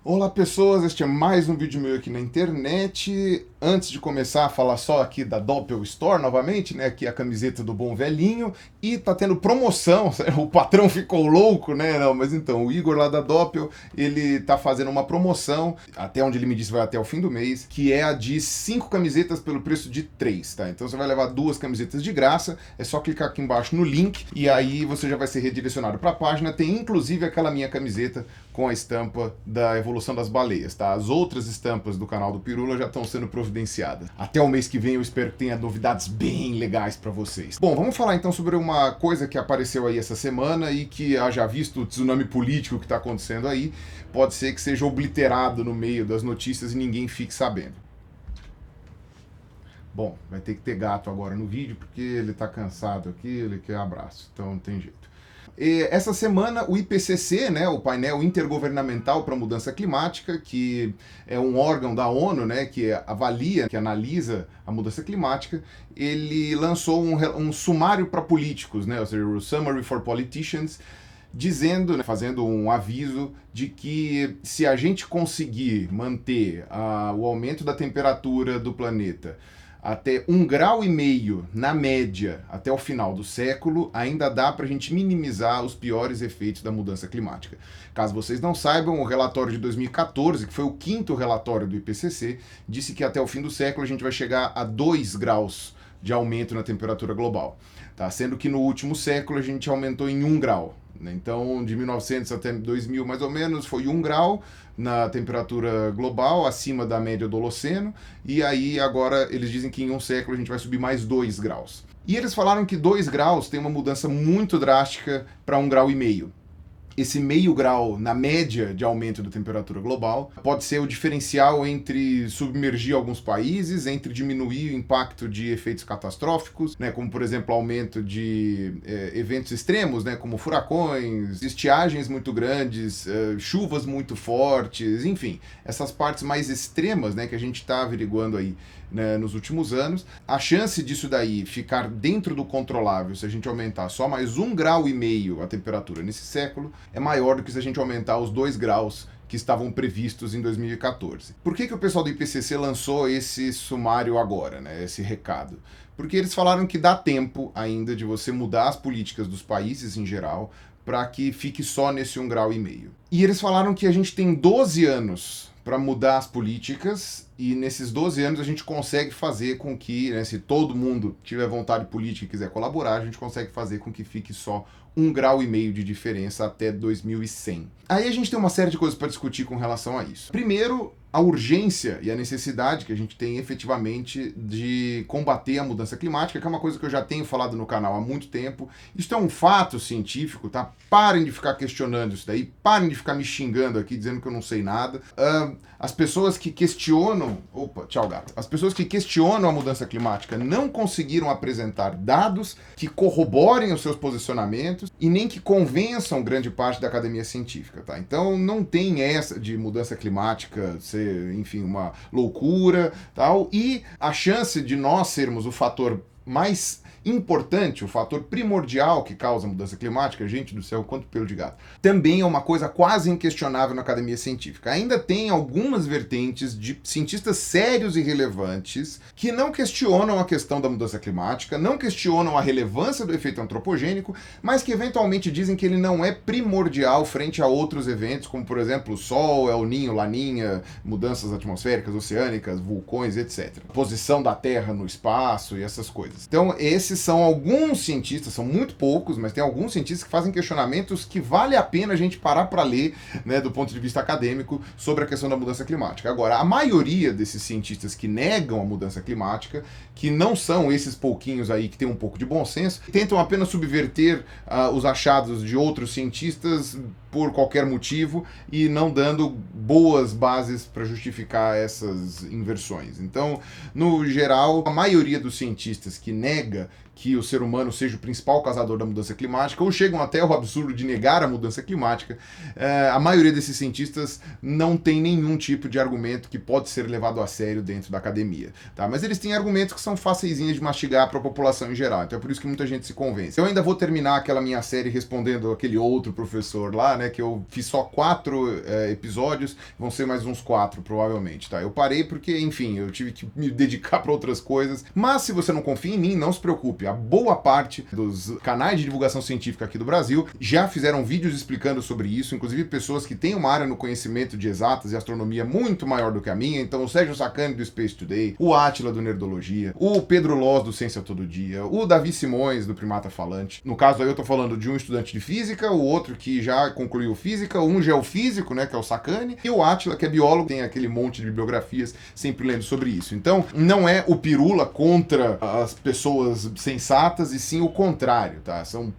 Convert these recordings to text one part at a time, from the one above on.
Olá pessoas, este é mais um vídeo meu aqui na internet. Antes de começar a falar só aqui da Doppel Store novamente, né, aqui a camiseta do bom velhinho, e tá tendo promoção, o patrão ficou louco, né, não, mas então, o Igor lá da Doppel, ele tá fazendo uma promoção, até onde ele me disse vai até o fim do mês, que é a de 5 camisetas pelo preço de 3, tá? Então você vai levar 2 camisetas de graça, é só clicar aqui embaixo no link, e aí você já vai ser redirecionado para a página, tem inclusive aquela minha camiseta com a estampa da evolução das baleias, tá? As outras estampas do canal do Pirula já estão sendo providenciadas. Até o mês que vem eu espero que tenha novidades bem legais para vocês. Bom, vamos falar então sobre uma coisa que apareceu aí essa semana e que, haja visto o tsunami político que está acontecendo aí, pode ser que seja obliterado no meio das notícias e ninguém fique sabendo. Bom, vai ter que ter gato agora no vídeo porque ele tá cansado aqui, ele quer abraço, então não tem jeito. Essa semana o IPCC, né, o painel intergovernamental para a mudança climática, que é um órgão da ONU, né, que avalia, que analisa a mudança climática, ele lançou um sumário para políticos, né, ou seja, o Summary for Politicians, dizendo, né, fazendo um aviso de que se a gente conseguir manter o aumento da temperatura do planeta até 1,5 graus na média até o final do século, ainda dá para a gente minimizar os piores efeitos da mudança climática. Caso vocês não saibam, o relatório de 2014, que foi o 5º relatório do IPCC, disse que até o fim do século a gente vai chegar a 2 graus de aumento na temperatura global, tá? Sendo que no último século a gente aumentou em 1 grau. Então, de 1900 até 2000, mais ou menos, foi 1 grau na temperatura global, acima da média do Holoceno, e aí agora eles dizem que em um século a gente vai subir mais 2 graus. E eles falaram que 2 graus tem uma mudança muito drástica para 1,5 graus. Esse 0,5 grau na média de aumento da temperatura global pode ser o diferencial entre submergir alguns países, entre diminuir o impacto de efeitos catastróficos, né, como por exemplo aumento de eventos extremos, né, como furacões, estiagens muito grandes, chuvas muito fortes, enfim, essas partes mais extremas, né, que a gente está averiguando aí, né, nos últimos anos. A chance disso daí ficar dentro do controlável, se a gente aumentar só mais 1,5 grau a temperatura nesse século, é maior do que se a gente aumentar os 2 graus que estavam previstos em 2014. Por que o pessoal do IPCC lançou esse sumário agora, né, esse recado? Porque eles falaram que dá tempo ainda de você mudar as políticas dos países em geral para que fique só nesse 1,5 grau. E eles falaram que a gente tem 12 anos para mudar as políticas, e nesses 12 anos a gente consegue fazer com que, né, se todo mundo tiver vontade política e quiser colaborar, a gente consegue fazer com que fique só 1,5 grau de diferença até 2100. Aí a gente tem uma série de coisas para discutir com relação a isso. Primeiro, a urgência e a necessidade que a gente tem efetivamente de combater a mudança climática, que é uma coisa que eu já tenho falado no canal há muito tempo. Isso é um fato científico, tá? Parem de ficar questionando isso daí, parem de ficar me xingando aqui, dizendo que eu não sei nada. As pessoas que questionam... Opa, tchau, gato. As pessoas que questionam a mudança climática não conseguiram apresentar dados que corroborem os seus posicionamentos e nem que convençam grande parte da academia científica, tá? Então não tem essa de mudança climática ser, enfim, uma loucura, tal, e a chance de nós sermos o fator mais importante, o fator primordial que causa a mudança climática, gente do céu, quanto pelo de gato, também é uma coisa quase inquestionável na academia científica. Ainda tem algumas vertentes de cientistas sérios e relevantes que não questionam a questão da mudança climática, não questionam a relevância do efeito antropogênico, mas que eventualmente dizem que ele não é primordial frente a outros eventos, como por exemplo o Sol, El Niño, Laninha, mudanças atmosféricas, oceânicas, vulcões, etc. Posição da Terra no espaço e essas coisas. Então, esses são alguns cientistas, são muito poucos, mas tem alguns cientistas que fazem questionamentos que vale a pena a gente parar para ler, né, do ponto de vista acadêmico, sobre a questão da mudança climática. Agora, a maioria desses cientistas que negam a mudança climática, que não são esses pouquinhos aí que têm um pouco de bom senso, tentam apenas subverter os achados de outros cientistas por qualquer motivo e não dando boas bases para justificar essas inversões. Então, no geral, a maioria dos cientistas que nega que o ser humano seja o principal causador da mudança climática, ou chegam até ao absurdo de negar a mudança climática, a maioria desses cientistas não tem nenhum tipo de argumento que pode ser levado a sério dentro da academia, tá? Mas eles têm argumentos que são facilzinhos de mastigar para a população em geral, então é por isso que muita gente se convence. Eu ainda vou terminar aquela minha série respondendo aquele outro professor lá, né, que eu fiz só 4 episódios, vão ser mais uns 4 provavelmente, tá? Eu parei porque, enfim, eu tive que me dedicar para outras coisas, mas se você não confia em mim, não se preocupe, a boa parte dos canais de divulgação científica aqui do Brasil já fizeram vídeos explicando sobre isso, inclusive pessoas que têm uma área no conhecimento de exatas e astronomia muito maior do que a minha, então o Sérgio Sacani do Space Today, o Átila do Nerdologia, o Pedro Loz do Ciência Todo Dia, o Davi Simões do Primata Falante. No caso aí eu tô falando de um estudante de física, o outro que já concluiu física, um geofísico, né, que é o Sacani, e o Átila, que é biólogo, tem aquele monte de bibliografias sempre lendo sobre isso. Então, não é o Pirula contra as pessoas sensatas, e sim o contrário, tá? São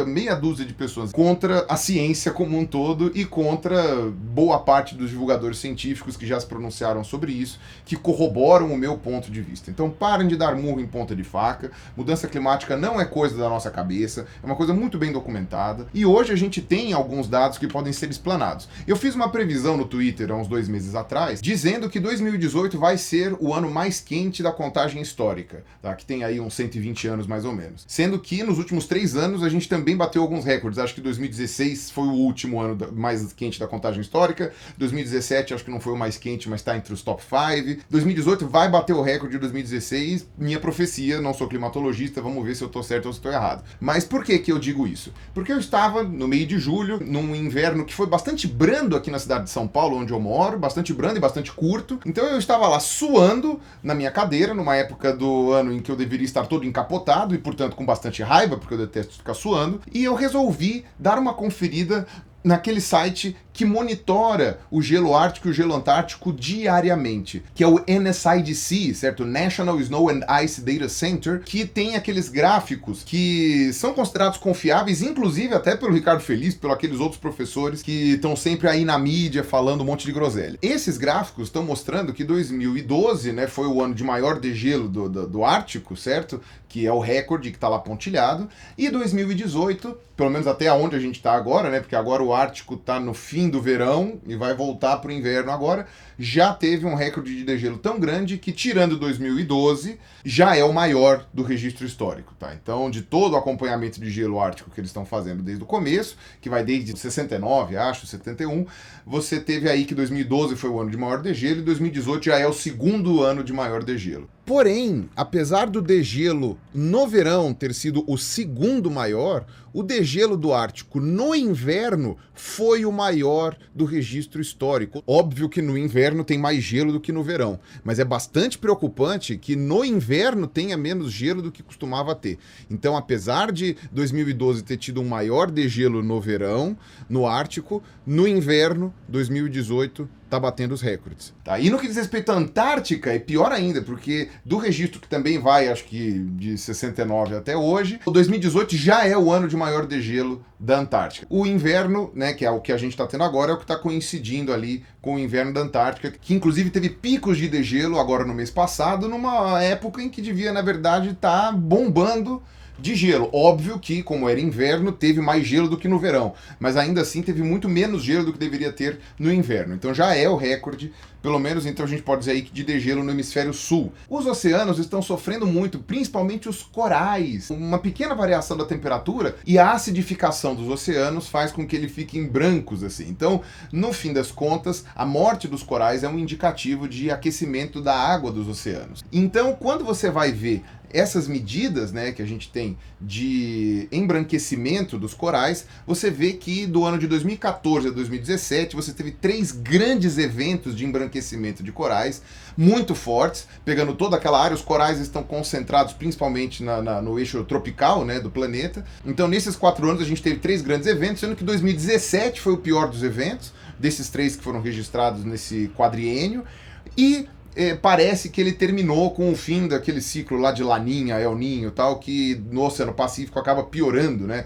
meia dúzia de pessoas contra a ciência como um todo e contra boa parte dos divulgadores científicos que já se pronunciaram sobre isso, que corroboram o meu ponto de vista. Então, parem de dar murro em ponta de faca. Mudança climática não é coisa da nossa cabeça, é uma coisa muito bem documentada, e hoje a gente tem alguns dados que podem ser explanados. Eu fiz uma previsão no Twitter há uns 2 meses atrás, dizendo que 2018 vai ser o ano mais quente da contagem histórica, tá? Que tem aí uns 120 anos mais ou menos. Sendo que nos últimos 3 anos a gente também bateu alguns recordes. Acho que 2016 foi o último ano mais quente da contagem histórica, 2017 acho que não foi o mais quente, mas está entre os top 5, 2018 vai bater o recorde de 2016, minha profecia, não sou climatologista, vamos ver se eu tô certo ou se estou errado. Mas por que eu digo isso? Porque eu estava no meio de julho, num inverno que foi bastante brando aqui na cidade de São Paulo, onde eu moro, bastante brando e bastante curto, então eu estava lá suando na minha cadeira, numa época do ano em que eu deveria estar todo encapotado e, portanto, com bastante raiva, porque eu detesto ficar suando, e eu resolvi dar uma conferida naquele site que monitora o gelo ártico e o gelo antártico diariamente, que é o NSIDC, certo? National Snow and Ice Data Center, que tem aqueles gráficos que são considerados confiáveis, inclusive até pelo Ricardo Feliz, pelos aqueles outros professores que estão sempre aí na mídia falando um monte de groselha. Esses gráficos estão mostrando que 2012, né, foi o ano de maior degelo do Ártico, certo? Que é o recorde que está lá pontilhado, e 2018, pelo menos até onde a gente está agora, né? Porque agora o Ártico está no fim do verão e vai voltar para o inverno agora, já teve um recorde de degelo tão grande que, tirando 2012, já é o maior do registro histórico, tá? Então, de todo o acompanhamento de gelo ártico que eles estão fazendo desde o começo, que vai desde 69, acho, 71, você teve aí que 2012 foi o ano de maior degelo e 2018 já é o segundo ano de maior degelo. Porém, apesar do degelo no verão ter sido o segundo maior, o degelo do Ártico no inverno foi o maior do registro histórico. Óbvio que no inverno tem mais gelo do que no verão, mas é bastante preocupante que no inverno tenha menos gelo do que costumava ter. Então, apesar de 2012 ter tido um maior degelo no verão, no Ártico, no inverno, 2018 tá batendo os recordes. Tá? E no que diz respeito à Antártica, é pior ainda, porque do registro que também vai, acho que de 69 até hoje, o 2018 já é o ano de maior degelo da Antártica. O inverno, né, que é o que a gente está tendo agora, é o que está coincidindo ali com o inverno da Antártica, que inclusive teve picos de degelo agora no mês passado, numa época em que devia, na verdade, estar bombando de gelo. Óbvio que, como era inverno, teve mais gelo do que no verão, mas ainda assim teve muito menos gelo do que deveria ter no inverno. Então já é o recorde, pelo menos então a gente pode dizer aí que de degelo no hemisfério sul. Os oceanos estão sofrendo muito, principalmente os corais. Uma pequena variação da temperatura e a acidificação dos oceanos faz com que eles fiquem brancos assim. Então, no fim das contas, a morte dos corais é um indicativo de aquecimento da água dos oceanos. Então, quando você vai ver essas medidas, né, que a gente tem de embranquecimento dos corais, você vê que do ano de 2014 a 2017 você teve 3 grandes eventos de embranquecimento de corais muito fortes, pegando toda aquela área. Os corais estão concentrados principalmente no eixo tropical, né, do planeta. Então nesses 4 anos a gente teve 3 grandes eventos, sendo que 2017 foi o pior dos eventos, desses 3 que foram registrados nesse quadriênio, e parece que ele terminou com o fim daquele ciclo lá de Laninha, El Niño e tal, que no Oceano Pacífico acaba piorando, né,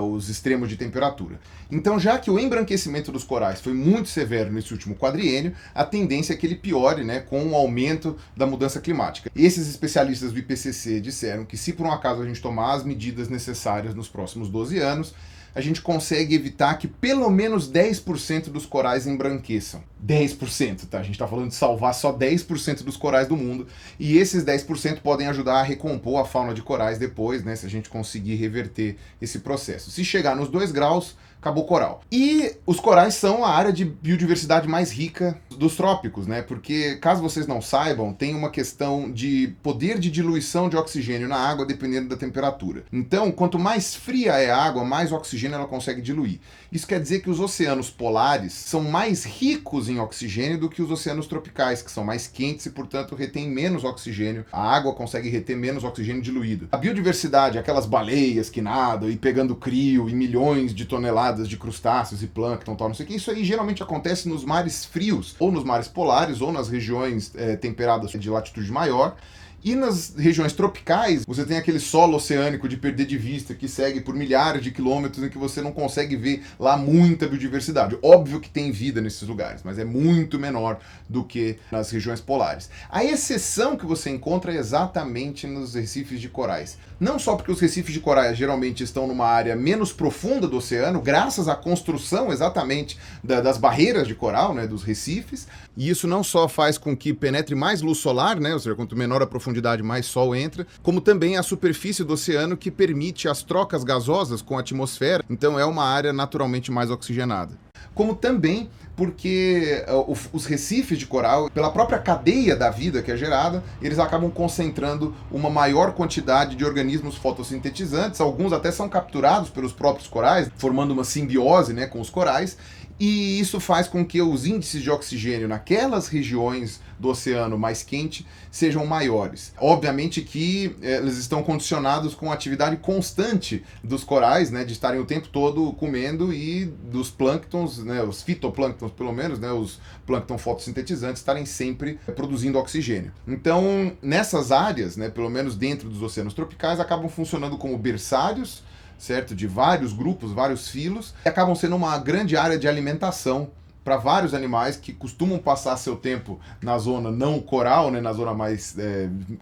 os extremos de temperatura. Então, já que o embranquecimento dos corais foi muito severo nesse último quadriênio, a tendência é que ele piore, né, com o aumento da mudança climática. Esses especialistas do IPCC disseram que se por um acaso a gente tomar as medidas necessárias nos próximos 12 anos, a gente consegue evitar que pelo menos 10% dos corais embranqueçam. 10%, tá? A gente está falando de salvar só 10% dos corais do mundo, e esses 10% podem ajudar a recompor a fauna de corais depois, né, se a gente conseguir reverter esse processo. Se chegar nos 2 graus, acabou o coral. E os corais são a área de biodiversidade mais rica dos trópicos, né? Porque, caso vocês não saibam, tem uma questão de poder de diluição de oxigênio na água dependendo da temperatura. Então, quanto mais fria é a água, mais oxigênio ela consegue diluir. Isso quer dizer que os oceanos polares são mais ricos em oxigênio do que os oceanos tropicais, que são mais quentes e, portanto, retêm menos oxigênio. A água consegue reter menos oxigênio diluído. A biodiversidade, aquelas baleias que nadam e pegando crio e milhões de toneladas de crustáceos e plâncton, tal, não sei o que, isso aí geralmente acontece nos mares frios, ou nos mares polares, ou nas regiões temperadas de latitude maior. E nas regiões tropicais, você tem aquele solo oceânico de perder de vista que segue por milhares de quilômetros em que você não consegue ver lá muita biodiversidade. Óbvio que tem vida nesses lugares, mas é muito menor do que nas regiões polares. A exceção que você encontra é exatamente nos recifes de corais. Não só porque os recifes de corais geralmente estão numa área menos profunda do oceano, graças à construção exatamente das barreiras de coral, né, dos recifes, e isso não só faz com que penetre mais luz solar, né, ou seja, quanto menor a profundidade, mais sol entra, como também a superfície do oceano que permite as trocas gasosas com a atmosfera, então é uma área naturalmente mais oxigenada. Como também porque os recifes de coral, pela própria cadeia da vida que é gerada, eles acabam concentrando uma maior quantidade de organismos fotossintetizantes, alguns até são capturados pelos próprios corais, formando uma simbiose, né, com os corais, e isso faz com que os índices de oxigênio naquelas regiões do oceano mais quente sejam maiores. Obviamente que eles estão condicionados com a atividade constante dos corais, né, de estarem o tempo todo comendo, e dos plânctons, né, os fitoplânctons pelo menos, né, os plâncton fotossintetizantes estarem sempre produzindo oxigênio. Então, nessas áreas, né, pelo menos dentro dos oceanos tropicais, acabam funcionando como berçários, certo? De vários grupos, vários filos, e acabam sendo uma grande área de alimentação para vários animais que costumam passar seu tempo na zona não coral, né, na zona mais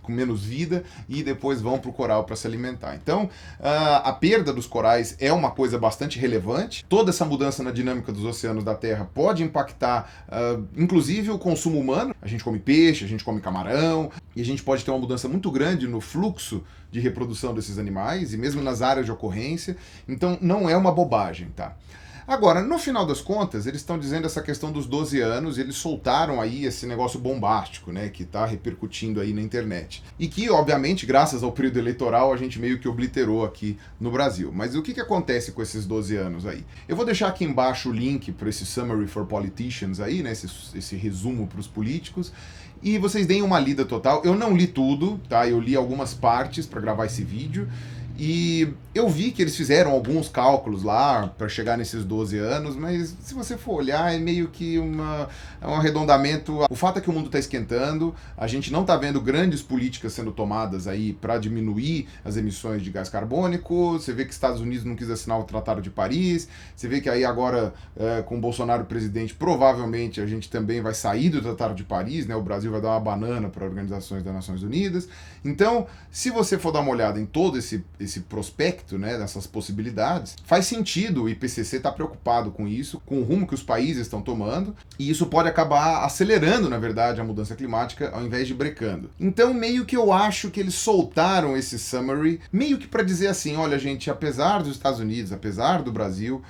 com menos vida, e depois vão para o coral para se alimentar. Então, a perda dos corais é uma coisa bastante relevante. Toda essa mudança na dinâmica dos oceanos da Terra pode impactar, inclusive, o consumo humano. A gente come peixe, a gente come camarão, e a gente pode ter uma mudança muito grande no fluxo de reprodução desses animais, e mesmo nas áreas de ocorrência. Então, não é uma bobagem, tá? Agora, no final das contas, eles estão dizendo essa questão dos 12 anos, e eles soltaram aí esse negócio bombástico, né, que está repercutindo aí na internet. E que, obviamente, graças ao período eleitoral, a gente meio que obliterou aqui no Brasil. Mas o que acontece com esses 12 anos aí? Eu vou deixar aqui embaixo o link para esse Summary for Politicians aí, né, esse resumo para os políticos, e vocês deem uma lida total. Eu não li tudo, tá? Eu li algumas partes para gravar esse vídeo. E eu vi que eles fizeram alguns cálculos lá para chegar nesses 12 anos, mas se você for olhar, é meio que um arredondamento. O fato é que o mundo está esquentando, a gente não está vendo grandes políticas sendo tomadas aí para diminuir as emissões de gás carbônico. Você vê que Estados Unidos não quis assinar o Tratado de Paris, você vê que aí agora, com o Bolsonaro presidente, provavelmente a gente também vai sair do Tratado de Paris, né? O Brasil vai dar uma banana para organizações das Nações Unidas. Então, se você for dar uma olhada em todo esse prospecto, né, dessas possibilidades, faz sentido o IPCC estar preocupado com isso, com o rumo que os países estão tomando, e isso pode acabar acelerando, na verdade, a mudança climática ao invés de brecando. Então, meio que eu acho que eles soltaram esse summary, meio que para dizer assim, olha, gente, apesar dos Estados Unidos, apesar do Brasil,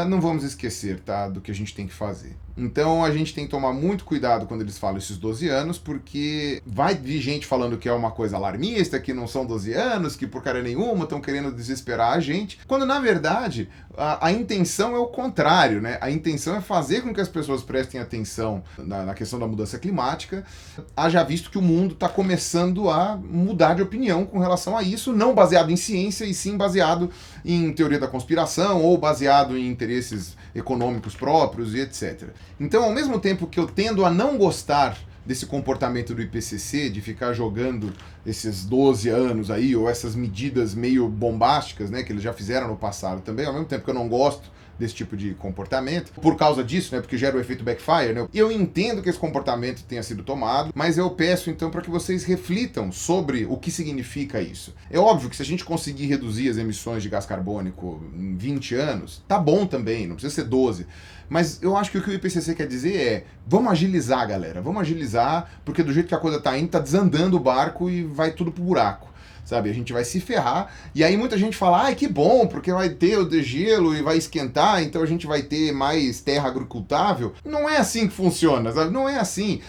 não vamos esquecer, tá, do que a gente tem que fazer. Então a gente tem que tomar muito cuidado quando eles falam esses 12 anos, porque vai vir gente falando que é uma coisa alarmista, que não são 12 anos, que porcaria nenhuma, estão querendo desesperar a gente, quando na verdade a intenção é o contrário, né? A intenção é fazer com que as pessoas prestem atenção na questão da mudança climática, haja visto que o mundo está começando a mudar de opinião com relação a isso, não baseado em ciência, e sim baseado em teoria da conspiração, ou baseado em interesses econômicos próprios e etc. Então, ao mesmo tempo que eu tendo a não gostar desse comportamento do IPCC, de ficar jogando esses 12 anos aí, ou essas medidas meio bombásticas, né, que eles já fizeram no passado também, ao mesmo tempo que eu não gosto desse tipo de comportamento, por causa disso, né, porque gera o efeito backfire, né? Eu entendo que esse comportamento tenha sido tomado, mas eu peço então para que vocês reflitam sobre o que significa isso. É óbvio que se a gente conseguir reduzir as emissões de gás carbônico em 20 anos, tá bom também, não precisa ser 12. Mas eu acho que o que o IPCC quer dizer é, vamos agilizar, galera, vamos agilizar, porque do jeito que a coisa tá indo, tá desandando o barco e vai tudo pro buraco. Sabe, a gente vai se ferrar, e aí muita gente fala, ai que bom, porque vai ter o degelo e vai esquentar, então a gente vai ter mais terra agricultável. Não é assim que funciona, sabe? Não é assim.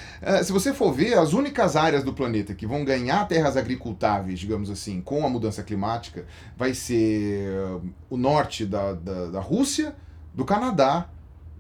Se você for ver, as únicas áreas do planeta que vão ganhar terras agricultáveis, digamos assim, com a mudança climática, vai ser o norte da Rússia, do Canadá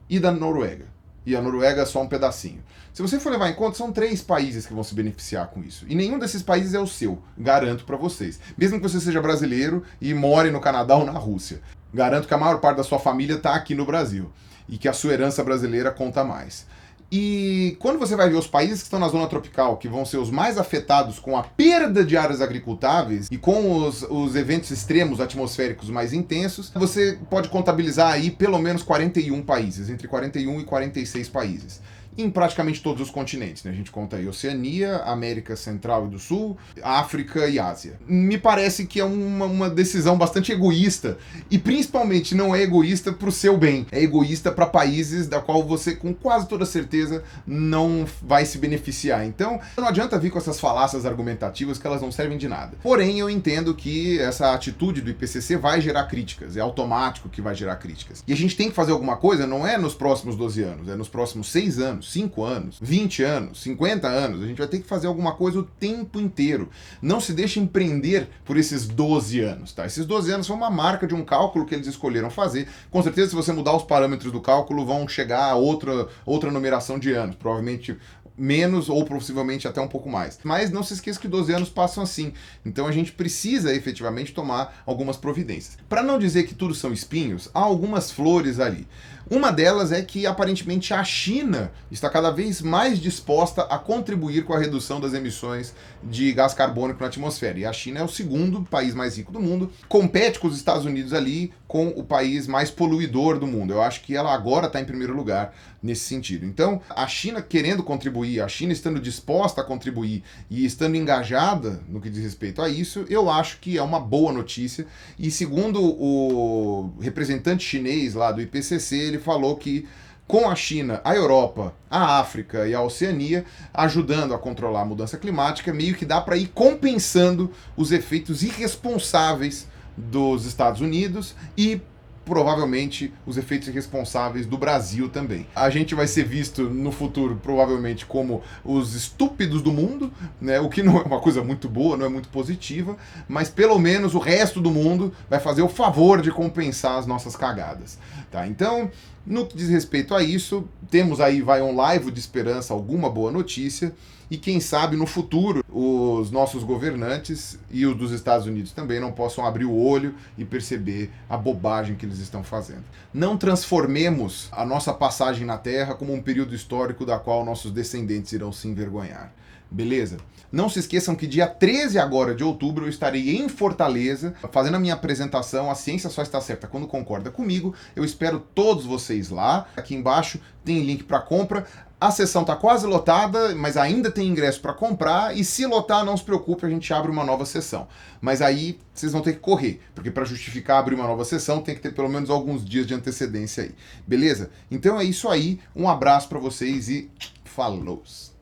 e da Noruega. E a Noruega é só um pedacinho. Se você for levar em conta, são 3 países que vão se beneficiar com isso. E nenhum desses países é o seu, garanto para vocês. Mesmo que você seja brasileiro e more no Canadá ou na Rússia. Garanto que a maior parte da sua família está aqui no Brasil. E que a sua herança brasileira conta mais. E quando você vai ver os países que estão na zona tropical, que vão ser os mais afetados com a perda de áreas agricultáveis e com os eventos extremos atmosféricos mais intensos, você pode contabilizar aí pelo menos 41 países, entre 41 e 46 países. Em praticamente todos os continentes, né? A gente conta aí Oceania, América Central e do Sul, África e Ásia. Me parece que é uma decisão bastante egoísta, e principalmente não é egoísta para o seu bem, é egoísta para países da qual você com quase toda certeza não vai se beneficiar. Então não adianta vir com essas falácias argumentativas que elas não servem de nada. Porém, eu entendo que essa atitude do IPCC vai gerar críticas, é automático que vai gerar críticas. E a gente tem que fazer alguma coisa, não é nos próximos 12 anos, é nos próximos 6 anos, 5 anos, 20 anos, 50 anos, a gente vai ter que fazer alguma coisa o tempo inteiro. Não se deixe empreender por esses 12 anos, tá? Esses 12 anos são uma marca de um cálculo que eles escolheram fazer. Com certeza, se você mudar os parâmetros do cálculo, vão chegar a outra numeração de anos, provavelmente menos ou possivelmente até um pouco mais. Mas não se esqueça que 12 anos passam assim. Então a gente precisa efetivamente tomar algumas providências. Para não dizer que tudo são espinhos, há algumas flores ali. Uma delas é que aparentemente a China está cada vez mais disposta a contribuir com a redução das emissões de gás carbônico na atmosfera. E a China é o segundo país mais rico do mundo, compete com os Estados Unidos ali com o país mais poluidor do mundo. Eu acho que ela agora está em primeiro lugar nesse sentido. Então, a China querendo contribuir, a China estando disposta a contribuir e estando engajada no que diz respeito a isso, eu acho que é uma boa notícia. E segundo o representante chinês lá do IPCC, ele falou que com a China, a Europa, a África e a Oceania ajudando a controlar a mudança climática, meio que dá para ir compensando os efeitos irresponsáveis dos Estados Unidos e provavelmente os efeitos irresponsáveis do Brasil também. A gente vai ser visto no futuro provavelmente como os estúpidos do mundo, né? O que não é uma coisa muito boa, não é muito positiva, mas pelo menos o resto do mundo vai fazer o favor de compensar as nossas cagadas, tá? Então, no que diz respeito a isso, temos aí um laivo de esperança, alguma boa notícia, e quem sabe no futuro os nossos governantes e os dos Estados Unidos também não possam abrir o olho e perceber a bobagem que eles estão fazendo. Não transformemos a nossa passagem na Terra como um período histórico da qual nossos descendentes irão se envergonhar. Beleza? Não se esqueçam que dia 13 agora de outubro eu estarei em Fortaleza fazendo a minha apresentação A Ciência Só Está Certa Quando Concorda Comigo. Eu espero todos vocês lá. Aqui embaixo tem link para compra. A sessão está quase lotada, mas ainda tem ingresso para comprar, e se lotar, não se preocupe, a gente abre uma nova sessão. Mas aí vocês vão ter que correr, porque para justificar abrir uma nova sessão tem que ter pelo menos alguns dias de antecedência aí. Beleza? Então é isso aí, um abraço para vocês e falou!